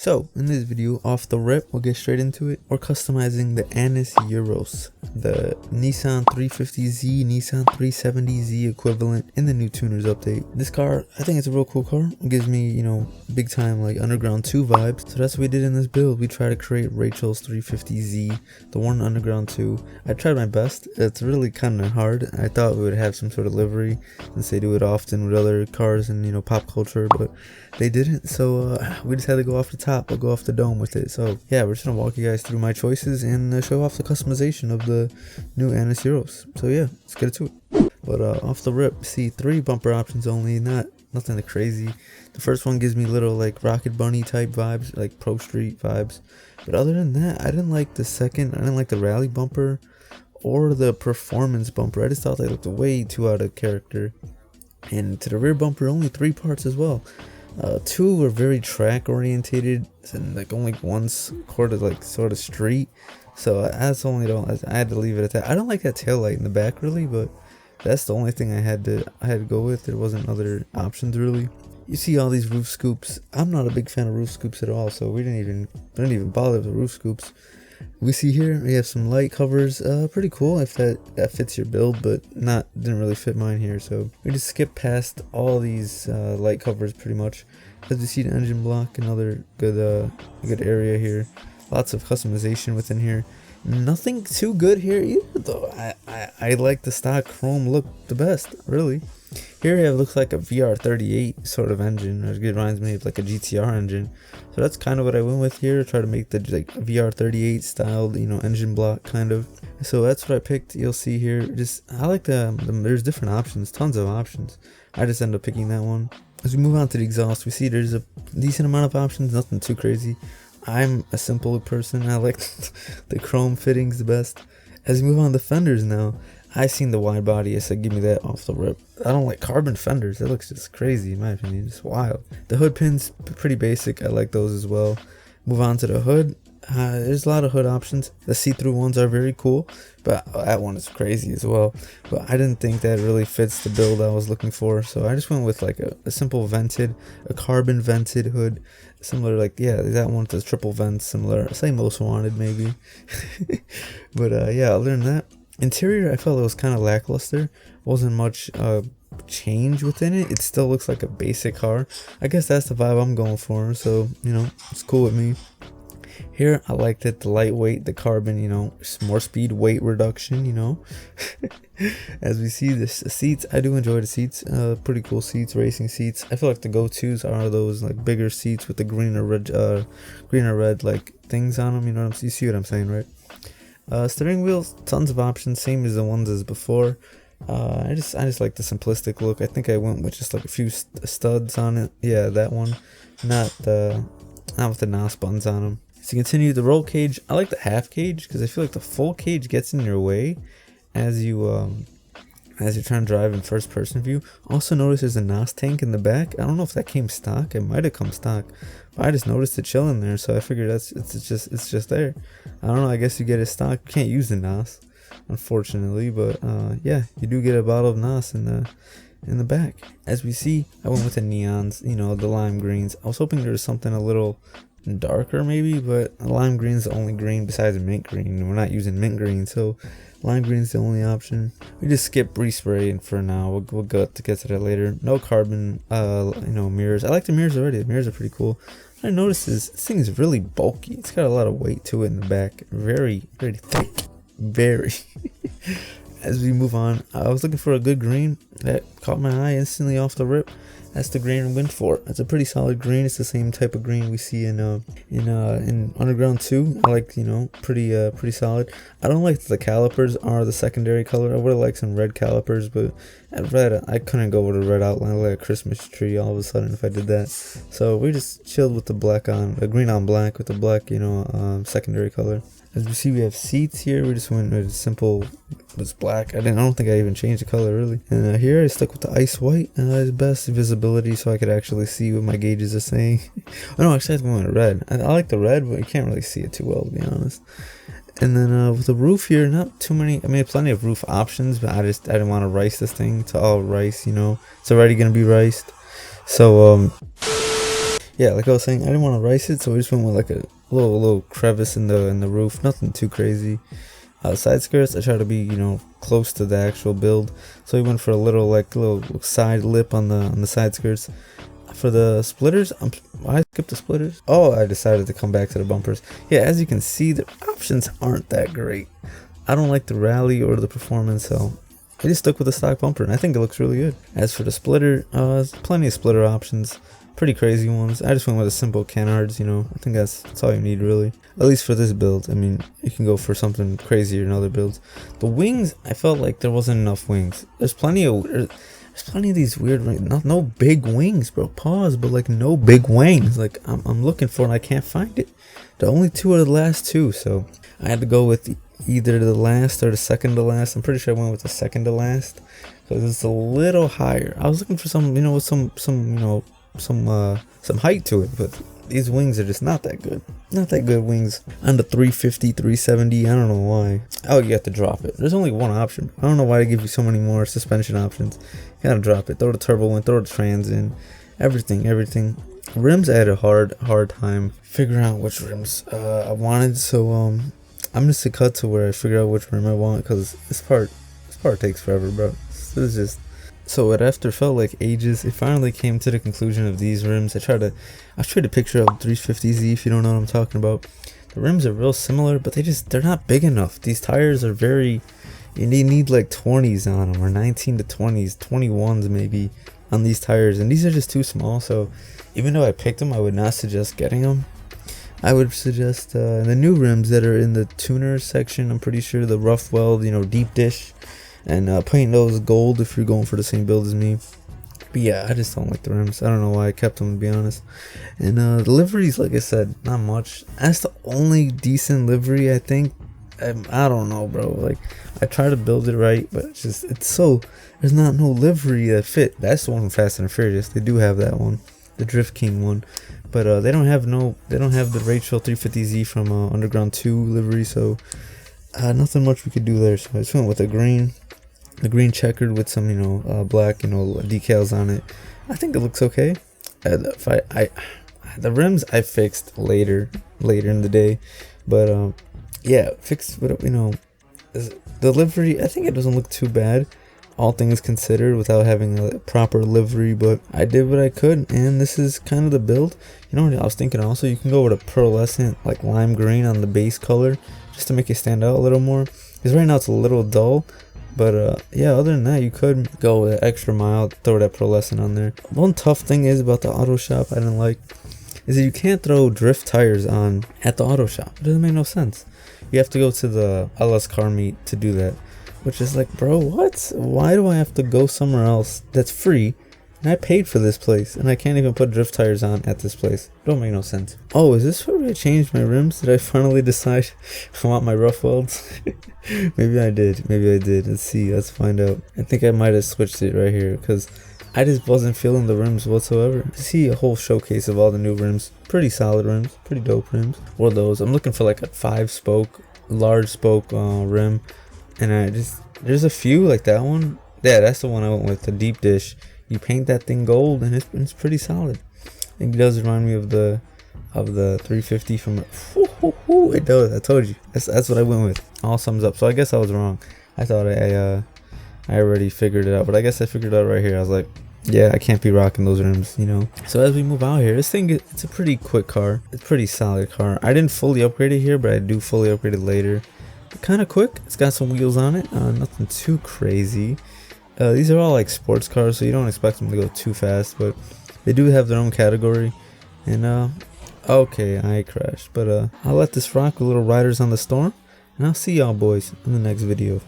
So, in this video, off the rip, we'll get straight into it. We're customizing the Annis Euros, the Nissan 350Z, Nissan 370Z equivalent in the new tuners update. This car, I think it's a real cool car. It gives me, big time like Underground 2 vibes. So that's what we did in this build. We tried to create Rachel's 350Z, the one Underground 2. I tried my best. It's really kind of hard. I thought we would have some sort of livery since they do it often with other cars and, pop culture, but they didn't. So we just had to go off the top or go off the dome with it. So yeah, we're just gonna walk you guys through my choices and show off the customization of the new Annis Euros. So yeah, let's get to it. But off the rip, see 3 bumper options only, nothing that crazy. The first one gives me little like Rocket Bunny type vibes, like Pro Street vibes. But other than that, I didn't like the second. I didn't like the rally bumper or the performance bumper. I just thought they looked way too out of character. And to the rear bumper, only 3 parts as well. 2 were very track orientated, and like only one's sort of street. So that's only I had to leave it at that. I don't like that tail light in the back really, but that's the only thing I had to go with. There wasn't other options really. You see all these roof scoops. I'm not a big fan of roof scoops at all, so we didn't even bother with the roof scoops. We see here we have some light covers, pretty cool if that fits your build, but didn't really fit mine here, so we just skip past all these light covers pretty much. As we see the engine block, another good area here. Lots of customization within here. Nothing too good here either though. I like the stock chrome look the best, really. Here it looks like a VR38 sort of engine. It reminds me of like a GTR engine. So that's kind of what I went with here. Try to make the like VR38 styled, engine block kind of. So that's what I picked. You'll see here. I like there's different options, tons of options. I just ended up picking that one. As we move on to the exhaust, we see there's a decent amount of options, nothing too crazy. I'm a simple person. I like the chrome fittings the best. As we move on to fenders now, I seen the wide body. I said, give me that off the rip. I don't like carbon fenders. It looks just crazy in my opinion. It's wild. The hood pins, pretty basic. I like those as well. Move on to the hood. There's a lot of hood options. The see-through ones are very cool, but that one is crazy as well. But I didn't think that really fits the build I was looking for, so I just went with like a simple a carbon vented hood, similar that one with the triple vents, similar. Say most wanted maybe. But yeah, other than that, interior I felt it was kind of lackluster. Wasn't much change within it. It still looks like a basic car. I guess that's the vibe I'm going for, so it's cool with me. Here I liked it, the lightweight, the carbon, more speed, weight reduction, As we see the seats, I do enjoy the seats. Pretty cool seats, racing seats. I feel like the go-tos are those like bigger seats with the green or red like things on them. You see what I'm saying, right? Steering wheels, tons of options, same as the ones as before. I just like the simplistic look. I think I went with just like a few studs on it. Yeah, that one, not with the NOS buttons on them. To continue, the roll cage, I like the half cage because I feel like the full cage gets in your way as you're trying to drive in first person view. Also notice there's a NOS tank in the back. I don't know if that came stock. It might have come stock, but I just noticed it chilling there, so I figured it's just there. I don't know. I guess you get it stock. You can't use the NOS, unfortunately, but yeah, you do get a bottle of NOS in the back. As we see, I went with the neons, the lime greens. I was hoping there was something a little darker maybe, but lime green is the only green besides mint green. We're not using mint green, so lime green is the only option. We just skip respray for now. We'll get to that later. No carbon mirrors. I like the mirrors already. The mirrors are pretty cool. What I noticed is this thing is really bulky. It's got a lot of weight to it in the back. Very, very thick. Very. As we move on, I was looking for a good green that caught my eye instantly off the rip. That's the green I went for. It's a pretty solid green. It's the same type of green we see in Underground 2. I like, pretty solid. I don't like the calipers are the secondary color. I would have liked some red calipers, but at red I couldn't go with a red outline like a Christmas tree all of a sudden if I did that. So we just chilled with the green on black with the black, secondary color. As we see, we have seats here. We just went with simple, it's black. I don't think I even changed the color really. And here I stuck with the ice white. It's best visibility so I could actually see what my gauges are saying. Oh no, actually I went with red. I like the red, but you can't really see it too well to be honest. And then with the roof here, not too many. I mean, plenty of roof options, but I didn't want to rice this thing to all rice. It's already gonna be riced. So yeah, like I was saying, I didn't want to rice it, so we just went with like a little crevice in the roof, nothing too crazy. Side skirts, I try to be, you know, close to the actual build, so we went for a little side lip on the side skirts. For the splitters, I skipped the splitters. Oh, I decided to come back to the bumpers. Yeah, as you can see, the options aren't that great. I don't like the rally or the performance, so I just stuck with the stock bumper, and I think it looks really good. As for the splitter, there's plenty of splitter options, pretty crazy ones. I just went with a simple canards, you know. I think that's all you need, really. At least for this build. I mean, you can go for something crazier in other builds. The wings, I felt like there wasn't enough wings. There's plenty of these weird, no big wings, bro. Pause, but like no big wings. Like I'm looking for it, and I can't find it. The only two are the last two, so I had to go with either the last or the second to last. I'm pretty sure I went with the second to last because it's a little higher. I was looking for some, you know, with some height to it, but these wings are just not that good. Not that good wings on the 350, 370. I don't know why. Oh, you have to drop it. There's only one option. I don't know why they give you so many more suspension options. You gotta drop it. Throw the turbo in, throw the trans in, everything. Rims, I had a hard time figuring out which rims I wanted. So I'm just to cut to where I figure out which rim I want, because this part takes forever, bro. This is just. So it after felt like ages, it finally came to the conclusion of these rims. I tried to picture a 350Z if you don't know what I'm talking about. The rims are real similar, but they're not big enough. These tires are you need like 20s on them, or 19 to 20s, 21s maybe on these tires, and these are just too small. So even though I picked them, I would not suggest getting them. I would suggest the new rims that are in the tuner section. I'm pretty sure the rough weld, you know, deep dish. And paint those gold if you're going for the same build as me. But yeah, I just don't like the rims. I don't know why I kept them, to be honest. And the liveries, like I said, not much. That's the only decent livery, I think. I don't know, bro. Like, I try to build it right, but there's not no livery that fit. That's the one from Fast and Furious. They do have that one, the Drift King one. But they don't have the Rachel 350Z from Underground 2 livery, so nothing much we could do there. So I just went with the green checkered with some, you know, black, you know, decals on it. I think it looks okay. The rims I fixed later in the day, but yeah, fixed with, you know, the livery. I think it doesn't look too bad, all things considered, without having a proper livery. But I did what I could, and this is kind of the build. You know what I was thinking? Also, you can go with a pearlescent, like lime green on the base color, just to make it stand out a little more. Because right now it's a little dull. But yeah, other than that, you could go with extra mild, throw that pearlescent on there. One tough thing is about the auto shop I didn't like is that you can't throw drift tires on at the auto shop. It doesn't make no sense. You have to go to the LS car meet to do that, which is like, bro, what? Why do I have to go somewhere else that's free? And I paid for this place, and I can't even put drift tires on at this place. Don't make no sense. Oh, is this where I changed my rims? Did I finally decide I want my rough welds? Maybe I did. Let's see. Let's find out. I think I might have switched it right here, because I just wasn't feeling the rims whatsoever. See a whole showcase of all the new rims. Pretty solid rims. Pretty dope rims. Or those. I'm looking for like a 5-spoke, large spoke rim. And there's a few like that one. Yeah, that's the one I went with. The deep dish. You paint that thing gold, and it's pretty solid. It does remind me of the 350 from. It does. I told you. That's what I went with. All sums up. So I guess I was wrong. I thought I already figured it out, but I guess I figured it out right here. I was like, yeah, I can't be rocking those rims, you know. So as we move out here, this thing, it's a pretty quick car. It's a pretty solid car. I didn't fully upgrade it here, but I do fully upgrade it later. Kind of quick. It's got some wheels on it. Nothing too crazy. These are all like sports cars, so you don't expect them to go too fast, but they do have their own category. And okay, I crashed, but I'll let this rock with little riders on the storm, and I'll see y'all boys in the next video.